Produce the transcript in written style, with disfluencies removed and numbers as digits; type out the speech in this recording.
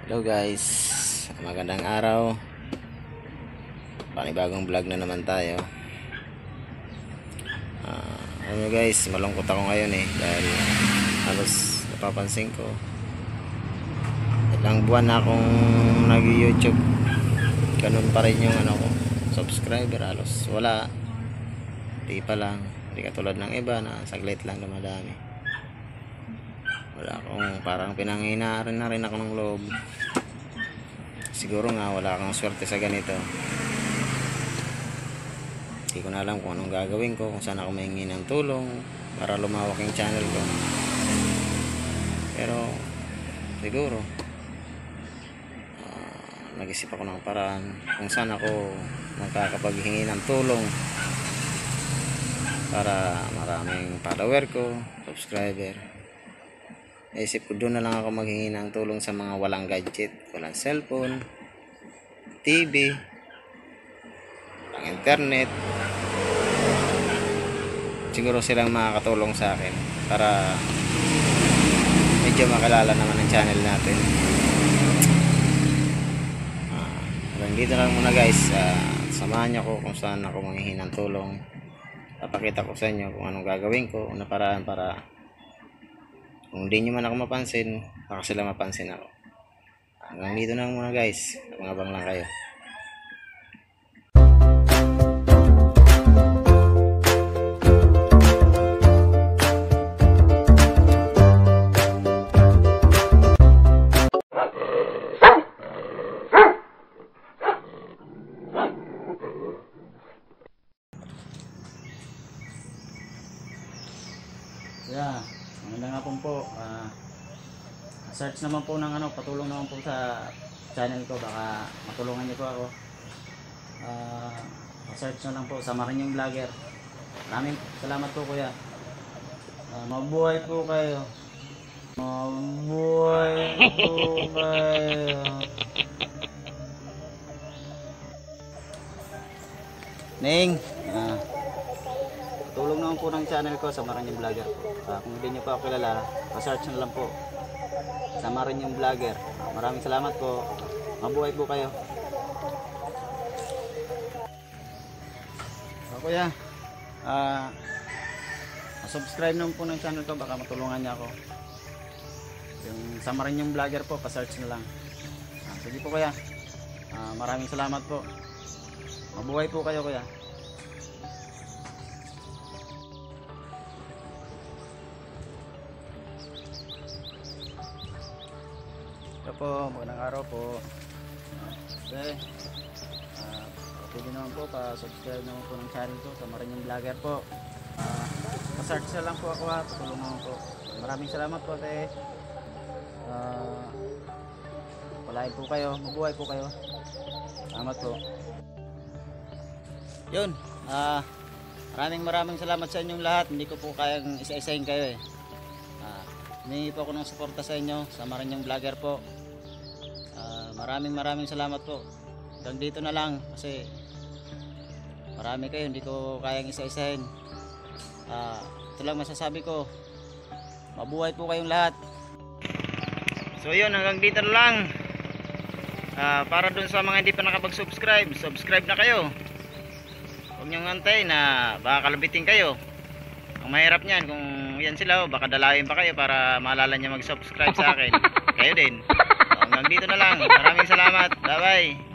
Hello guys, magandang araw. Panibagong vlog na naman tayo. Alam nyo guys, malungkot ako ngayon dahil halos napapansin ko ilang buwan na akong nag-YouTube, ganun pa rin yung ko, subscriber halos wala, di pa lang, hindi katulad ng iba na saglit lang dumadami. Wala akong, parang pinanghinaan na rin ako ng loob. Siguro nga wala kang swerte sa ganito. Hindi ko na alam kung anong gagawin ko, kung saan ako mahingi ng tulong para lumawak yung channel ko. Pero siguro nag-isip ako ng paraan kung saan ako magkakapaghingi ng tulong para maraming follower ko, subscriber. Naisip ko doon na lang ako maghingi ng tulong sa mga walang gadget, walang cellphone, TV, walang internet. Siguro silang makakatulong sa akin para medyo makilala naman ang channel natin. Hanggang dito lang muna guys. Samahan niyo ako kung saan ako manghihingi ng tulong. Papakita ko sa inyo kung anong gagawin ko, una paraan para kung hindi nyo man ako mapansin, baka sila mapansin ako. Hanggang dito na muna guys. Abang-abang lang kayo. Yeah. Magandang hapon po. Search naman po ng patulong naman po sa channel ko, baka matulungan niyo po ako. Search na lang po sa Marinyong Vlogger. Maraming salamat po kuya. Mabuhay po kayo. Mabuhay po kayo. Ning, tulong naman po ng channel ko sa Marinyong Vlogger. Kung hindi nyo pa ako kilala, pa-search na lang po sa Marinyong Vlogger. Maraming salamat po. Mabuhay po kayo. Kuya, subscribe naman po ng channel ko, baka matulungan niya ako. Yung sa Marinyong Vlogger po, pa-search na lang. Sige po kuya. Maraming salamat po. Mabuhay po kayo kuya. Po, magandang araw po. Okay. Pwede naman po pa-subscribe naman po ng channel ko sa Marinyong Vlogger po. Pa-search na lang po ako ha. Patulong naman po. Maraming salamat po ate. Palain po kayo. Mabuhay po kayo. Salamat po. Yun. Maraming salamat sa inyong lahat. Hindi ko po kayang isa-isahin kayo Humingi po ako ng suporta sa inyo sa Marinyong Vlogger po. Maraming salamat po. Hanggang dito na lang kasi marami kayo, hindi ko kayang isa-isahin. Ito lang masasabi ko. Mabuhay po kayong lahat. So yun, hanggang dito na lang. Para dun sa mga hindi pa nakapag-subscribe, subscribe na kayo. Huwag niyong antay na baka kalabitin kayo. Ang mahirap niyan kung yan sila, baka dalawin pa kayo para maalala niya mag-subscribe sa akin. Kayo din. Hanggang dito na lang. Maraming salamat. Bye bye.